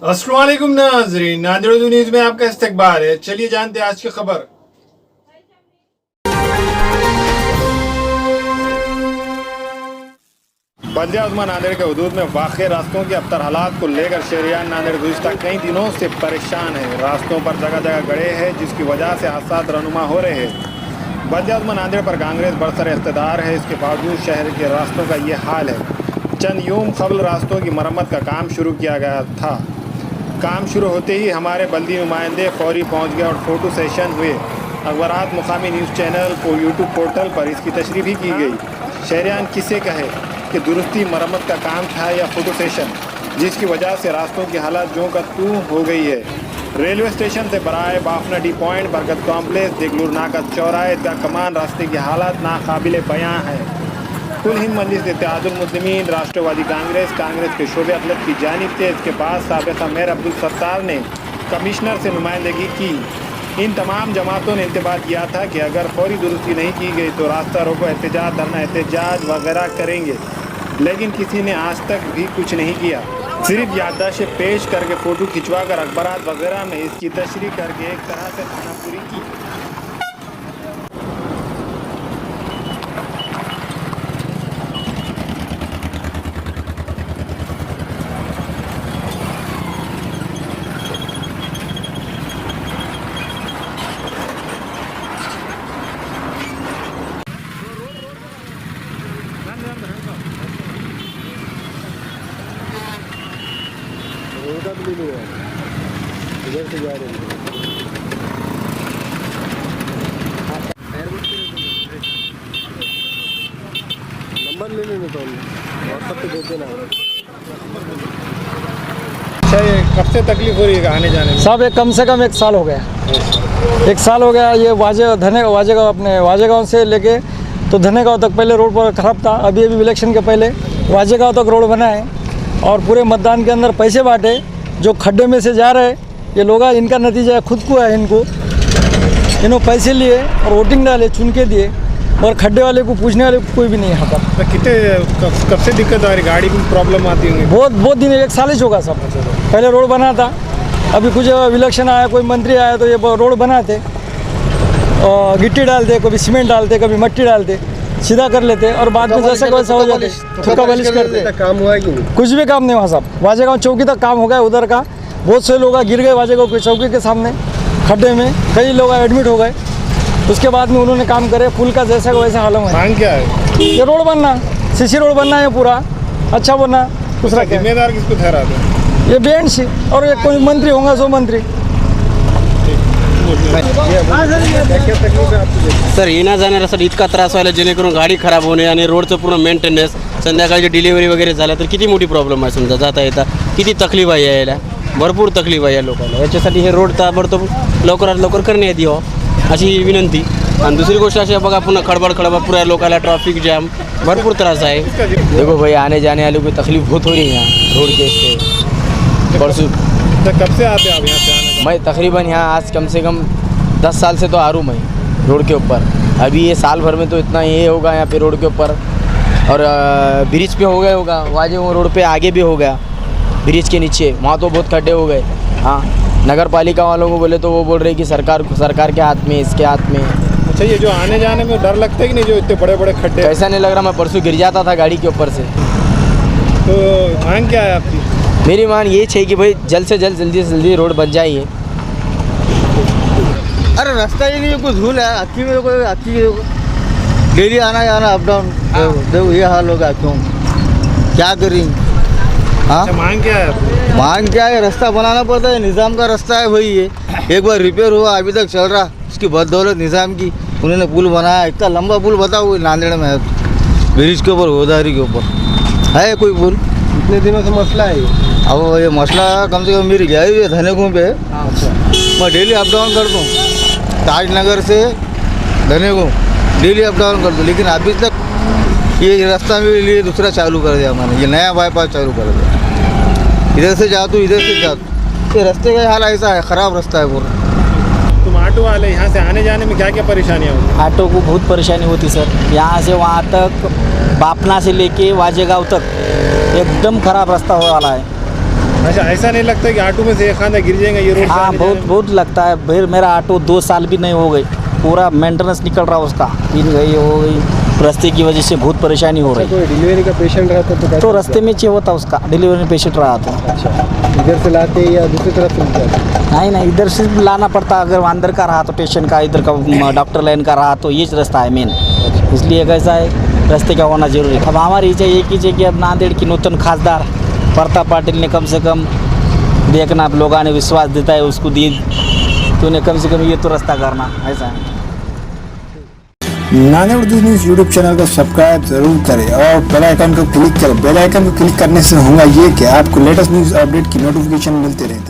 अस्सलाम वालेकुम नाज़रीन, नादिर न्यूज़ में आपका इस्तकबाल है। चलिए जानते हैं आज की खबर। बल्दिया उस्मा नांदेड़ के हदूद में वाक़ रास्तों के अबतर हालात को लेकर शहरियान नांदेड़ गुज़िश्ता कई दिनों से परेशान है। रास्तों पर जगह जगह गड़े हैं, जिसकी वजह से हादसा रनुमा हो रहे हैं। बल्दिया उस्मा नांदेड़ पर कांग्रेस बरसर इक़्तिदार है, इसके बावजूद शहर के रास्तों का ये हाल है। चंद यूम क़ब्ल रास्तों की मरम्मत का काम शुरू किया गया था। काम शुरू होते ही हमारे बल्दी नुमाइंदे फौरी पहुंच गए और फ़ोटो सेशन हुए। अखबारात, मुकामी न्यूज़ चैनल को यूट्यूब पोर्टल पर इसकी तशरीह भी की गई। शहरियान किसे कहे कि दुरुस्ती मरम्मत का काम था या फ़ोटो सेशन, जिसकी वजह से रास्तों की हालत जो का तू हो गई है। रेलवे स्टेशन से बराए बाफना डी पॉइंट, बरगद कॉम्प्लेक्स, देगलूर नाका चौराहे, ईदगाह कमान रास्ते की हालत नाकाबिले बयां है। कुल हिंद मजलिस इत्तेहादुल मुस्लिमीन, राष्ट्रवादी कांग्रेस के शोबे अदलत की जानिब से इसके बाद साबिक़ा मेयर अब्दुल सत्तार ने कमिश्नर से नुमाइंदगी की। इन तमाम जमातों ने इंतबाह किया था कि अगर फौरी दुरुस्ती नहीं की गई तो रास्ता रोको, एहतजाज, धरना एहतजाज वगैरह करेंगे, लेकिन किसी ने आज तक भी कुछ नहीं किया। सिर्फ याददाश्तें पेश करके फ़ोटो खिंचवा कर अखबारात वगैरह में इसकी तशरीह करके एक तरह से खानापुरी की। इधर से जा रहे हैं। नंबर ले लेंगे तो व्हाट्सएप पे भेज देना। अच्छा, ये कब से तकलीफ हो रही है आने जाने में? साहब एक कम से कम 1 साल हो गया। 1 साल हो गया। ये वाजेगांव से लेके तो धनेगांव तक पहले रोड पर ख़राब था। अभी इलेक्शन के पहले वाजेगांव तक रोड बना है और पूरे मतदान के अंदर पैसे बांटे। जो खड्डे में से जा रहे ये लोग, इनका नतीजा खुद को है। इन्होंने पैसे लिए और वोटिंग डाले, चुन के दिए, और खड्डे वाले को पूछने वाले कोई भी नहीं है यहाँ पर। तो कितने कब से दिक्कत आ रही? गाड़ी की प्रॉब्लम आती होंगी? बहुत दिन, 1 साल ही होगा सब। पहले रोड बना था, अभी कुछ इलेक्शन आया, कोई मंत्री आया तो ये रोड बनाते और गिट्टी डालते, कभी सीमेंट डालते, कभी मिट्टी डालते, सीधा कर लेते और बाद में जैसा वैसा हो जाते, ठुका बालिश करते। काम हुआ है कि नहीं? कुछ भी काम नहीं हुआ साहब। वाजेगांव चौकी तक काम हो गया, उधर का बहुत से लोग गिर गए वाजेगांव की चौकी के सामने खड्डे में, कई लोग एडमिट हो गए। उसके बाद में उन्होंने काम करे, पुल का जैसा वैसा हालत है। मांग क्या है? ये रोड बनना, सीसी रोड बनना है, पूरा अच्छा बनना। दूसरा जिम्मेदार किसको ठहराते हैं? ये बेंच और एक कोई मंत्री होगा, 100 मंत्री। सर येण्या जाण्यासाठी इतका त्रास व्हायला, जेणेकरून गाडी खराब होणे आणि रोडचं पूर्ण मेंटेनन्स, संध्याकाळची डिलिव्हरी वगैरे झाल्या तर किती मोठी प्रॉब्लेम आहे. समजा जाता येता किती तकलीफ आहे यायला, भरपूर तकलीफ आहे या लोकांना. याच्यासाठी हे रोड ताबडतोब लवकरात लवकर करण्यात यावं अशी विनंती. आणि दुसरी गोष्ट अशी आहे बघा, पुन्हा खडबड पुऱ्या लोकांना ट्रॅफिक जॅम, भरपूर त्रास आहे. देखो भाई, आने जाने वालों को तकलीफ बहुत हो रही है यहाँ रोड के इससे. परसों कब से आते हैं आप यहाँ से? आने मैं तकरीबन यहाँ आज कम से कम 10 साल से तो आ रहा हूँ मैं रोड के ऊपर. अभी ये साल भर में तो इतना ये होगा यहाँ पे रोड के ऊपर. और ब्रिज पे हो गया होगा, वाजेगांव रोड पे आगे भी हो गया, ब्रिज के नीचे वहाँ तो बहुत खड्डे हो गए. हाँ, नगर पालिका वालों को बोले तो वो बोल रहे कि सरकार के हाथ में, इसके हाथ में. अच्छा, ये जो आने जाने में डर लगता है कि नहीं, जो इतने बड़े बड़े खड्डे? ऐसा नहीं लग रहा, मैं परसों गिर जाता था गाड़ी के ऊपर से. तो मांग क्या है आपकी? मेरी मांग ये है कि भाई जल्द से जल्दी रोड बन जाइए. अरे रास्ता ही नहीं, कुछ धूल है अक्की में, कोई अक्की डेली आना जाना अप डाउन. देखो ये हाल होगा, क्यों क्या करेंगे? हाँ, मांग क्या है? मांग क्या है? रास्ता बनाना पड़ता है, निज़ाम का रास्ता है भाई. ये एक बार रिपेयर हुआ, अभी तक चल रहा, उसकी बदौलत निज़ाम की उन्होंने पुल बनाया. इतना लंबा पुल बताओ नांदेड़ में है, ब्रिज के ऊपर, गोदावरी के ऊपर है कोई पुल? इतने दिनों से मसला है। अब ये मसला कम से कम मेरी गया हुई है धनेगांव पे. मैं डेली अप डाउन करता हूँ, ताजनगर से धनेगांव डेली अप डाउन करता हूँ. लेकिन अभी तक ये रास्ता मेरे लिए दूसरा चालू कर दिया मैंने, ये नया बाईपास चालू कर दिया. इधर से जाता हूँ, इधर से जाता हूँ. ये रास्ते का हाल ऐसा है, ख़राब रास्ता है पूरा. तुम ऑटो वाले, यहाँ से आने जाने में क्या क्या परेशानियाँ होती? ऑटो को बहुत परेशानी होती सर. यहाँ से वहाँ तक, बापना से लेके वाजेगांव तक एकदम ख़राब रास्ता हो वाला है. अच्छा, ऐसा नहीं लगता कि ऑटो में से एक खाना गिर जाएंगे ये रोड से हाँ आने बहुत जाने में? बहुत लगता है फिर मेरा ऑटो 2 साल भी नहीं हो गई पूरा मेंटेनेंस निकल रहा उसका पिन गई हो गई रास्ते की वजह से बहुत परेशानी हो रही कोई डिलीवरी का पेशेंट रहता तो तो रास्ते में चाहिए होता उसका डिलीवरी पेशेंट रहा तो इधर से लाते या दूसरी तरफ से नहीं नहीं इधर से लाना पड़ता अगर अंदर का रहा तो पेशेंट का इधर का डॉक्टर लाइन का रहा तो ये रास्ता है मेन इसलिए कैसा है रास्ते का होना जरूरी है अब हमारी इच्छा एक ही है कि अब नांदेड़ की नूतन खासदार प्रताप पाटिल ने कम से कम देखना आप लोगों ने विश्वास देता है उसको दिए तो उन्हें कम से कम ये तो रास्ता करना ऐसा है। Nanded Urdu news YouTube channel को सब्सक्राइब जरूर करें और बेल आइकन को क्लिक करें। बेल आइकन को क्लिक करने से होगा ये कि आपको लेटेस्ट न्यूज़ अपडेट की नोटिफिकेशन मिलते रहते हैं।